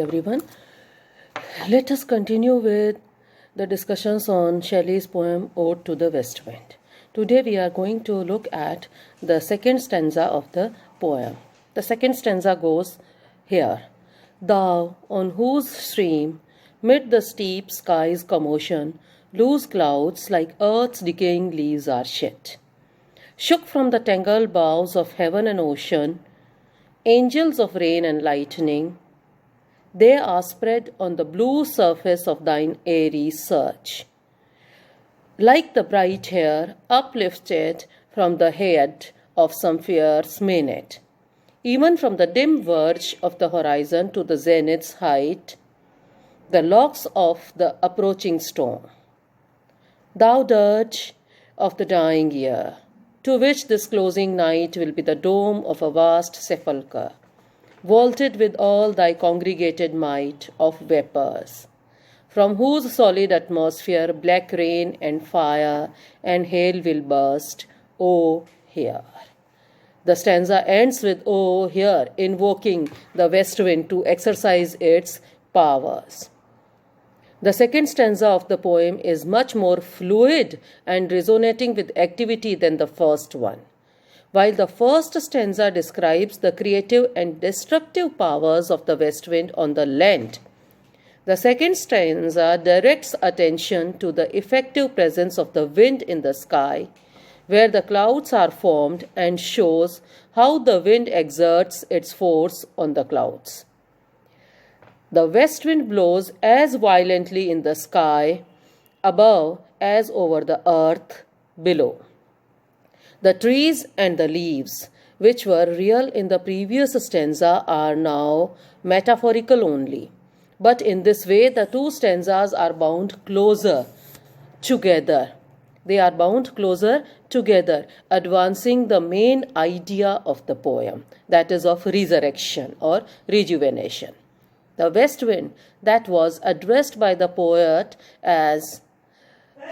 everyone. Let us continue with the discussions on Shelley's poem Ode to the West Wind. Today we are going to look at the second stanza of the poem. The second stanza goes here. Thou, on whose stream, mid the steep sky's commotion, loose clouds like earth's decaying leaves are shed. Shook from the tangled boughs of heaven and ocean, angels of rain and lightning, they are spread on the blue surface of thine airy surge. Like the bright hair uplifted from the head of some fierce maenad, even from the dim verge of the horizon to the zenith's height, the locks of the approaching storm. Thou dirge of the dying year, to which this closing night will be the dome of a vast sepulchre, vaulted with all thy congregated might of vapours, from whose solid atmosphere black rain and fire and hail will burst, O here. The stanza ends with O here, invoking the west wind to exercise its powers. The second stanza of the poem is much more fluid and resonating with activity than the first one. While the first stanza describes the creative and destructive powers of the west wind on the land, the second stanza directs attention to the effective presence of the wind in the sky, where the clouds are formed, and shows how the wind exerts its force on the clouds. The west wind blows as violently in the sky above as over the earth below. The trees and the leaves, which were real in the previous stanza, are now metaphorical only. But in this way, the two stanzas are bound closer together. They are bound closer together, advancing the main idea of the poem, that is of resurrection or rejuvenation. The west wind that was addressed by the poet as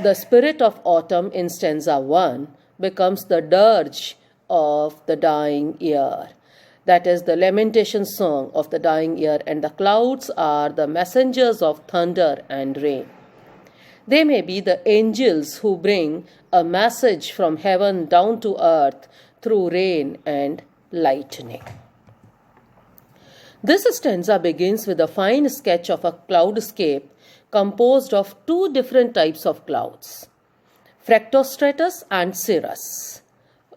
the spirit of autumn in stanza 1 becomes the dirge of the dying year, that is the lamentation song of the dying year, and the clouds are the messengers of thunder and rain. They may be the angels who bring a message from heaven down to earth through rain and lightning. This stanza begins with a fine sketch of a cloudscape composed of two different types of clouds, fractostratus and cirrus.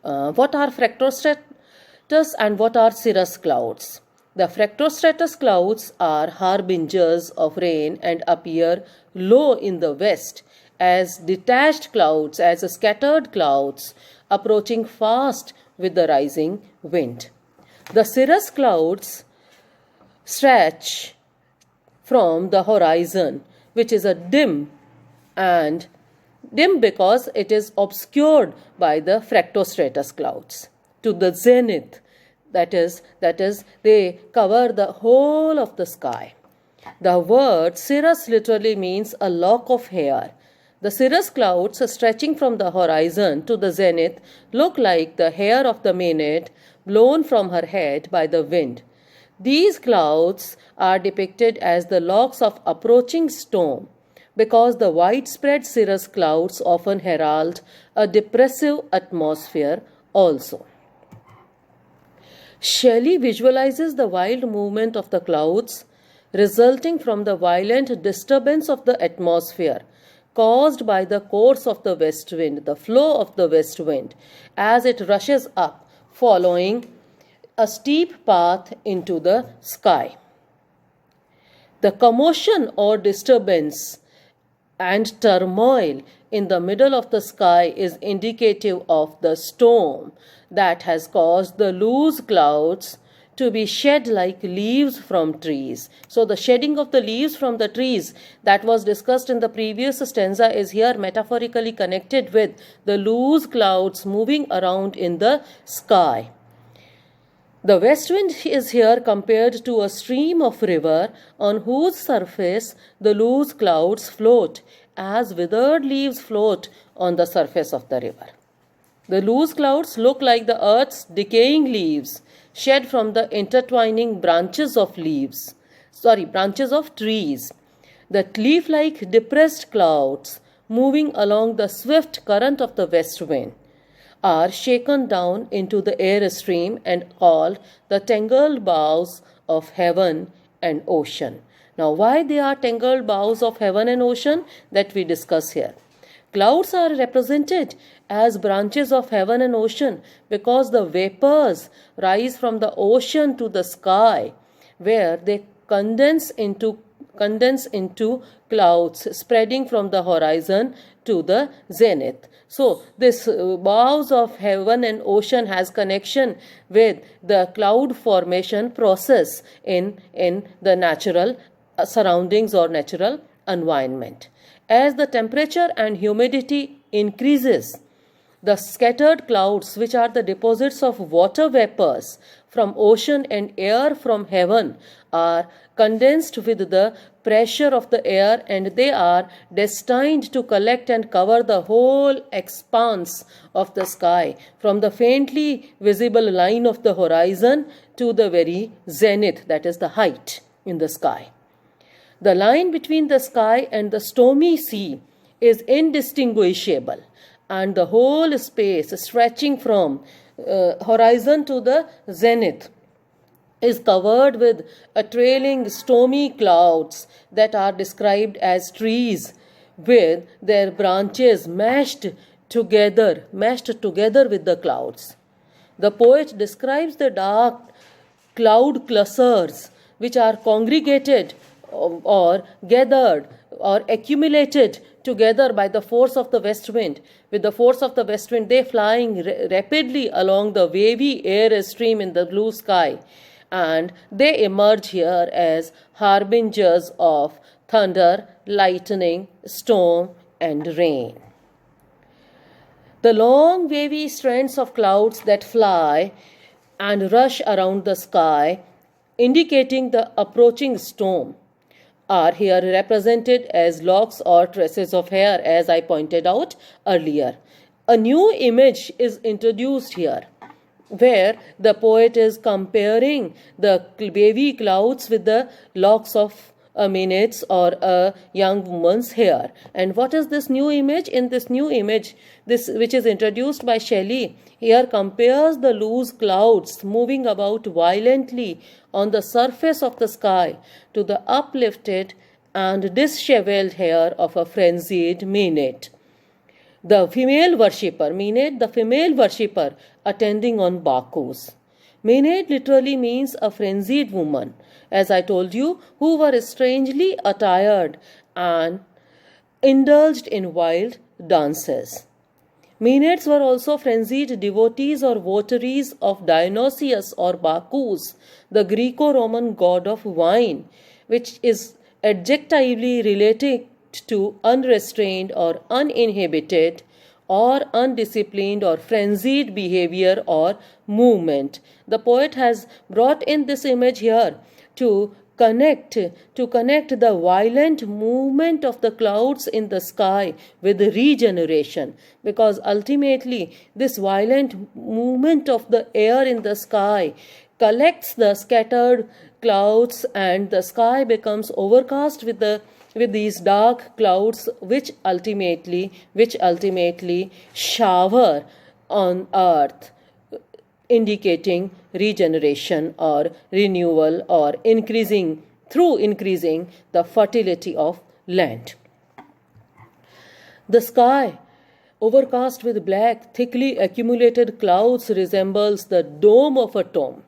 What are fractostratus and what are cirrus clouds? The fractostratus clouds are harbingers of rain and appear low in the west as detached clouds, as scattered clouds approaching fast with the rising wind. The cirrus clouds stretch from the horizon, which is a dim because it is obscured by the fractostratus clouds, to the zenith, that is they cover the whole of the sky. The word cirrus literally means a lock of hair. The cirrus clouds stretching from the horizon to the zenith look like the hair of the maenad blown from her head by the wind. These clouds are depicted as the locks of approaching storm because the widespread cirrus clouds often herald a depressive atmosphere also. Shelley visualizes the wild movement of the clouds resulting from the violent disturbance of the atmosphere caused by the course of the west wind, the flow of the west wind, as it rushes up following a steep path into the sky. The commotion or disturbance and turmoil in the middle of the sky is indicative of the storm that has caused the loose clouds to be shed like leaves from trees. So the shedding of the leaves from the trees that was discussed in the previous stanza is here metaphorically connected with the loose clouds moving around in the sky. The west wind is here compared to a stream of river on whose surface the loose clouds float as withered leaves float on the surface of the river. The loose clouds look like the earth's decaying leaves shed from the intertwining branches of leaves. branches of trees. The leaf-like depressed clouds moving along the swift current of the west wind are shaken down into the air stream and called the tangled boughs of heaven and ocean. Now, why they are tangled boughs of heaven and ocean? That we discuss here. Clouds are represented as branches of heaven and ocean because the vapors rise from the ocean to the sky, where they condense into clouds spreading from the horizon to the zenith. So this boughs of heaven and ocean has connection with the cloud formation process in the natural surroundings or natural environment. As the temperature and humidity increases, the scattered clouds, which are the deposits of water vapors from ocean and air from heaven, are condensed with the pressure of the air, and they are destined to collect and cover the whole expanse of the sky from the faintly visible line of the horizon to the very zenith, that is the height in the sky. The line between the sky and the stormy sea is indistinguishable, and the whole space stretching from horizon to the zenith is covered with a trailing stormy clouds that are described as trees with their branches mashed together with the clouds. The poet describes the dark cloud clusters which are congregated or gathered or accumulated together by the force of the west wind. With the force of the west wind, they flying rapidly along the wavy air stream in the blue sky, and they emerge here as harbingers of thunder, lightning, storm, and rain. The long wavy strands of clouds that fly and rush around the sky, indicating the approaching storm, are here represented as locks or tresses of hair, as I pointed out earlier. A new image is introduced here, where the poet is comparing the wavy clouds with the locks of a minute's or a young woman's hair. And what is this new image? In this new image, this which is introduced by Shelley, here compares the loose clouds moving about violently on the surface of the sky to the uplifted and disheveled hair of a frenzied Maenad. The female worshipper attending on Bacchus. Maenad literally means a frenzied woman, as I told you, who were strangely attired and indulged in wild dances. Maenads were also frenzied devotees or votaries of Dionysius or Bacchus, the Greco-Roman god of wine, which is adjectively related to unrestrained or uninhibited or undisciplined or frenzied behavior or movement. The poet has brought in this image here to connect the violent movement of the clouds in the sky with regeneration, because ultimately this violent movement of the air in the sky collects the scattered clouds, and the sky becomes overcast with these dark clouds which ultimately shower on earth, indicating regeneration or renewal or increasing the fertility of land. The sky, overcast with black, thickly accumulated clouds, resembles the dome of a tomb.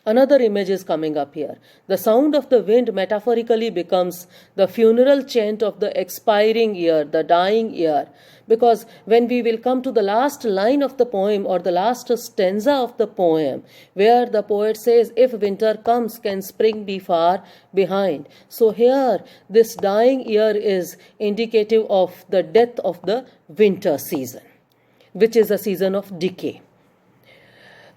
Another image is coming up here. The sound of the wind metaphorically becomes the funeral chant of the expiring year, the dying year. Because when we will come to the last line of the poem or the last stanza of the poem, where the poet says, "If winter comes, can spring be far behind?" So here, this dying year is indicative of the death of the winter season, which is a season of decay.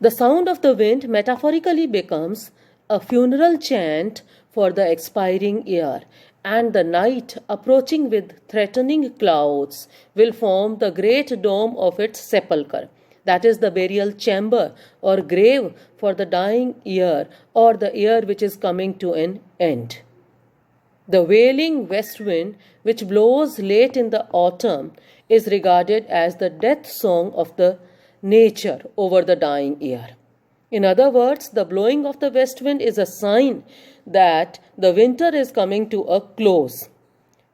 The sound of the wind metaphorically becomes a funeral chant for the expiring year, and the night, approaching with threatening clouds, will form the great dome of its sepulchre. that is the burial chamber or grave for the dying year or the year which is coming to an end. The wailing west wind, which blows late in the autumn, is regarded as the death song of the nature over the dying year. In other words, the blowing of the west wind is a sign that the winter is coming to a close.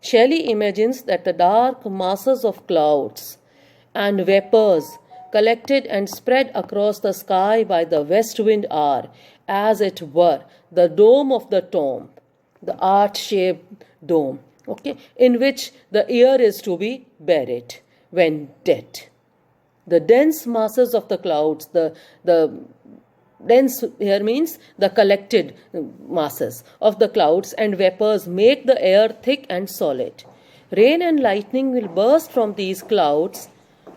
Shelley imagines that the dark masses of clouds and vapors collected and spread across the sky by the west wind are, as it were, the dome of the tomb, the arch-shaped dome, in which the year is to be buried when dead. The dense masses of the clouds, the dense here means the collected masses of the clouds and vapors make the air thick and solid. Rain and lightning will burst from these clouds.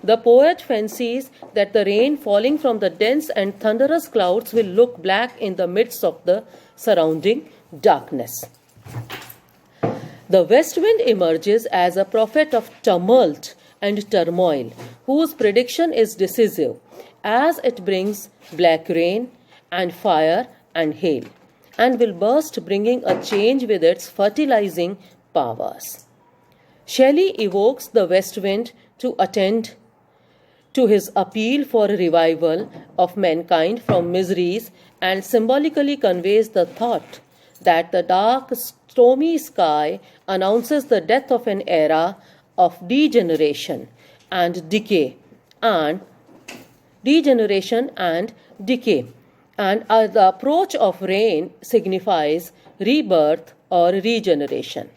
The poet fancies that the rain falling from the dense and thunderous clouds will look black in the midst of the surrounding darkness. The west wind emerges as a prophet of tumult and turmoil, whose prediction is decisive, as it brings black rain and fire and hail, and will burst, bringing a change with its fertilizing powers. Shelley evokes the west wind to attend to his appeal for revival of mankind from miseries and symbolically conveys the thought that the dark, stormy sky announces the death of an era of degeneration and decay, and the approach of rain signifies rebirth or regeneration.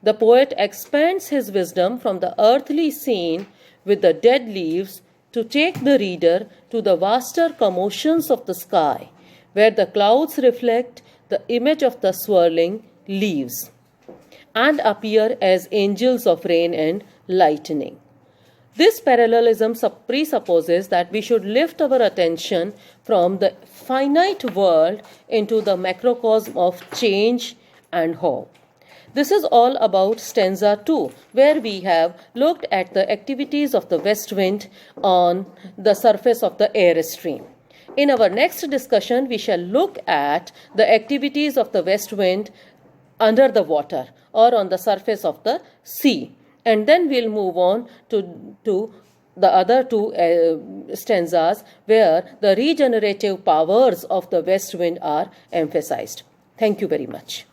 The poet expands his wisdom from the earthly scene with the dead leaves to take the reader to the vaster commotions of the sky, where the clouds reflect the image of the swirling leaves and appear as angels of rain and lightning. This parallelism presupposes that we should lift our attention from the finite world into the macrocosm of change and hope. This is all about stanza 2, where we have looked at the activities of the west wind on the surface of the air stream. In our next discussion, we shall look at the activities of the west wind under the water or on the surface of the sea. And then we'll move on to the other two stanzas where the regenerative powers of the west wind are emphasized. Thank you very much.